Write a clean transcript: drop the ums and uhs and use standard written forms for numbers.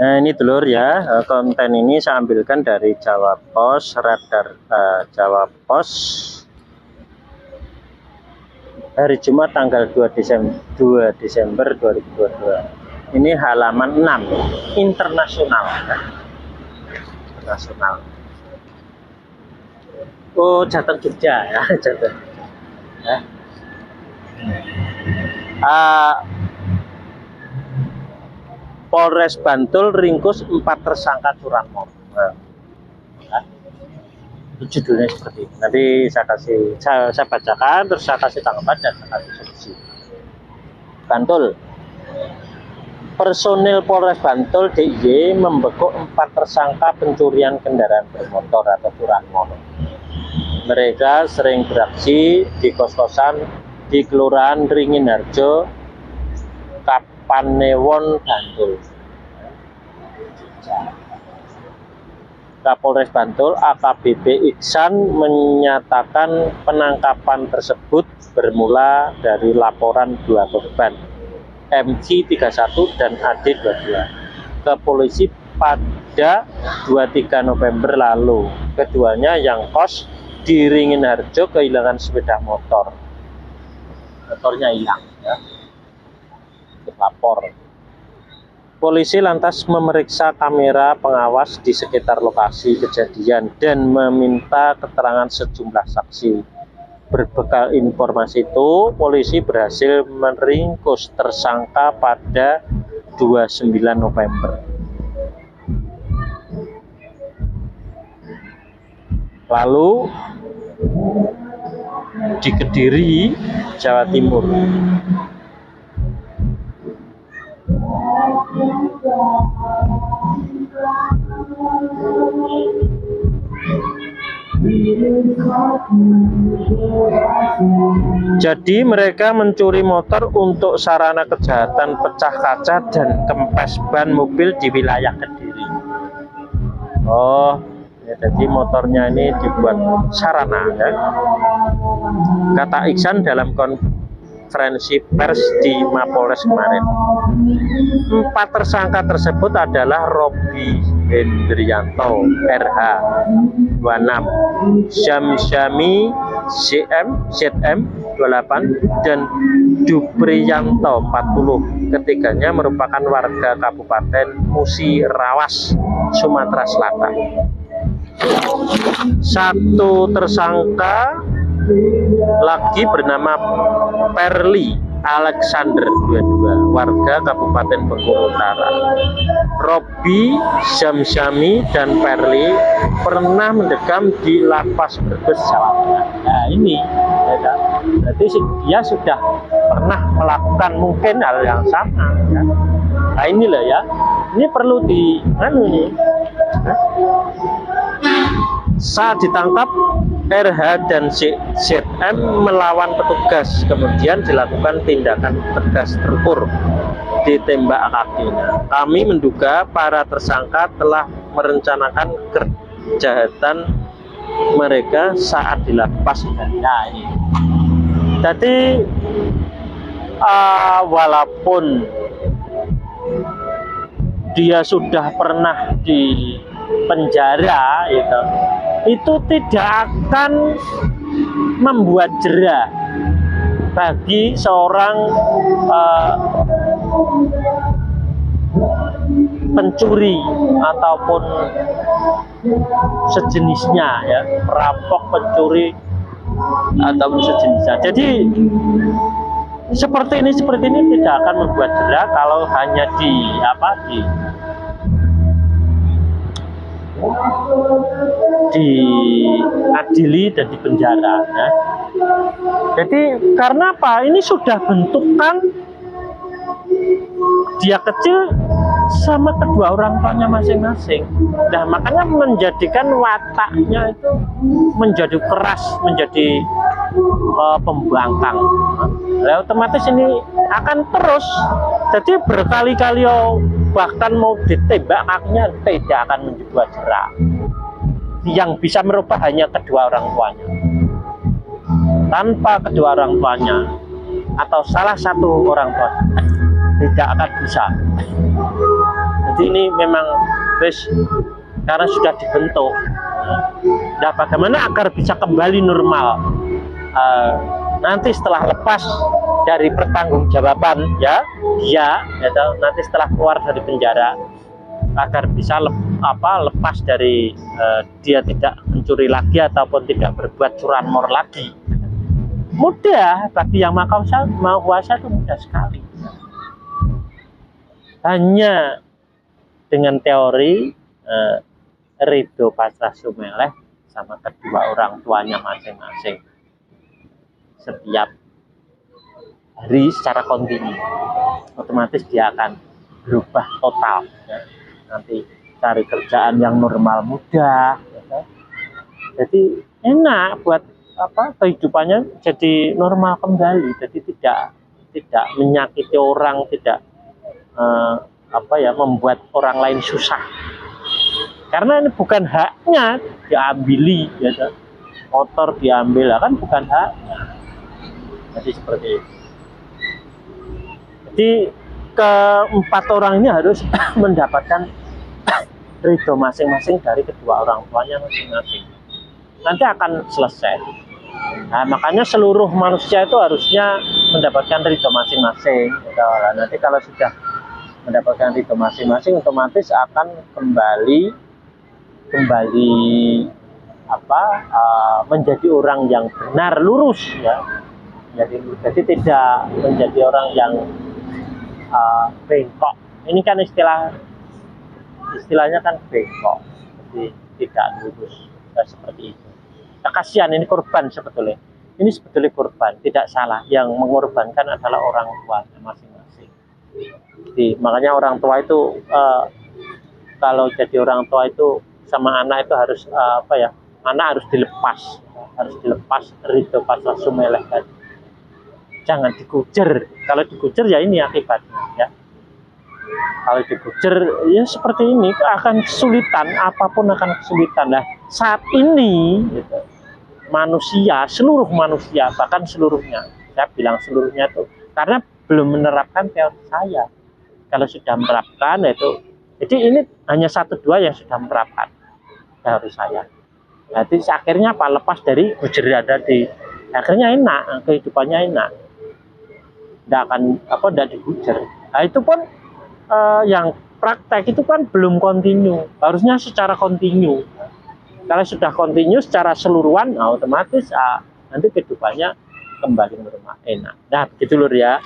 Nah ini dulur ya, konten ini saya ambilkan dari Jawa Pos, Radar Jawa Pos hari Jumat tanggal 2 Desember 2022. Ini halaman 6 internasional ya. Internasional. Oh, Jateng Jogja ya, Jateng. Ya. Polres Bantul ringkus 4 tersangka curanmor. Nah, itu judulnya seperti ini. Nanti saya bacakan, terus saya kasih tanggapan dan saya kasih solusi. Bantul. Personil Polres Bantul DIY membekuk 4 tersangka pencurian kendaraan bermotor atau curanmor. Mereka sering beraksi di kos-kosan di Kelurahan Ringinharjo, Kapanewon, Bantul. Kapolres Bantul AKBP Iksan menyatakan penangkapan tersebut bermula dari laporan 2 korban MC31 dan AD22 ke polisi pada 23 November lalu. Keduanya yang kos di Ringinharjo kehilangan sepeda motor. Motornya hilang ya. Lapor. Polisi lantas memeriksa kamera pengawas di sekitar lokasi kejadian dan meminta keterangan sejumlah saksi. Berbekal informasi itu, polisi berhasil meringkus tersangka pada 29 November. Lalu di Kediri, Jawa Timur. Jadi mereka mencuri motor untuk sarana kejahatan pecah kaca dan kempes ban mobil di wilayah Kediri. Oh, ya, jadi motornya ini dibuat sarana ya. Kata Iksan dalam konferensi pers di Mapolres kemarin. 4 tersangka tersebut adalah Robi Hendrianto RH 26, Syamsyami ZM 28 dan Dupriyanto 40. Ketiganya merupakan warga Kabupaten Musirawas, Sumatera Selatan. 1 tersangka lagi bernama Perli Alexander 22, warga Kabupaten Bengkulu Utara. Robi, Syamsyami, dan Perli pernah mendekam di Lapas Brebes, Jawa Tengah. Nah ini, ya, berarti dia sudah pernah melakukan mungkin hal yang sama. Ya. Nah inilah ya, ini perlu nih. Saat ditangkap, RH dan ZM melawan petugas, kemudian dilakukan tindakan tegas terukur, ditembak kakinya. Kami menduga para tersangka telah merencanakan kejahatan mereka saat dilepas. Nah, ini. Jadi walaupun dia sudah pernah di penjara itu tidak akan membuat jera bagi seorang pencuri ataupun sejenisnya ya, perampok, pencuri ataupun sejenisnya. Jadi seperti ini tidak akan membuat jera kalau hanya diadili dan dipenjara ya. Jadi karena apa? Ini sudah bentukan dia kecil sama kedua orang tuanya masing-masing. Nah makanya menjadikan wataknya itu menjadi keras, menjadi pembangkang. Nah, otomatis ini akan terus. Jadi berkali-kali bahkan mau ditembak kakinya tidak akan membuat jera. Yang bisa merubah hanya kedua orang tuanya. Tanpa kedua orang tuanya atau salah satu orang tua tidak akan bisa. Jadi ini memang wis karena sudah dibentuk. Nah, bagaimana agar bisa kembali normal? Nanti setelah lepas dari pertanggungjawaban ya dia nanti setelah keluar dari penjara agar bisa lepas dari dia tidak mencuri lagi ataupun tidak berbuat curanmor lagi. Mudah bagi yang mau kuasa itu mudah sekali. Hanya dengan teori ridho pasrah sumeleh sama kedua orang tuanya masing-masing setiap hari secara kontinu, otomatis dia akan berubah total ya. Nanti cari kerjaan yang normal mudah ya. Jadi enak buat kehidupannya jadi normal kembali, jadi tidak menyakiti orang, tidak membuat orang lain susah, karena ini bukan haknya diambili ya. Motor diambil kan bukan haknya. Jadi seperti itu. Jadi keempat orang ini harus mendapatkan ridho masing-masing dari kedua orang tuanya masing-masing. Nanti akan selesai. Nah, makanya seluruh manusia itu harusnya mendapatkan ridho masing-masing. Nanti kalau sudah mendapatkan ridho masing-masing, otomatis akan kembali menjadi orang yang benar, lurus ya. Jadi tidak menjadi orang yang bengkok. Ini kan istilahnya kan bengkok, jadi tidak lurus seperti itu. Nah, kasihan ini korban sebetulnya. Ini sebetulnya korban, tidak salah. Yang mengorbankan adalah orang tuanya masing-masing. Jadi makanya orang tua itu kalau jadi orang tua itu sama anak itu harus anak harus dilepas ridho pasrah sumeleh tadi. Jangan dikujer. Kalau dikujer ya ini akibatnya ya. Kalau dikujer ya seperti ini akan kesulitan, apapun akan kesulitan. Nah, saat ini gitu, seluruh manusia, bahkan seluruhnya, saya bilang seluruhnya itu karena belum menerapkan teori saya. Kalau sudah menerapkan itu, jadi ini hanya 1-2 yang sudah menerapkan teori saya. Jadi akhirnya lepas dari kujer tadi, akhirnya enak, kehidupannya enak. Tidak digujar. Nah, itu pun yang praktek itu kan belum kontinu, harusnya secara kontinu. Kalau sudah kontinu secara seluruhan, otomatis nanti kehidupannya kembali normal, enak. Nah, begitu lur ya.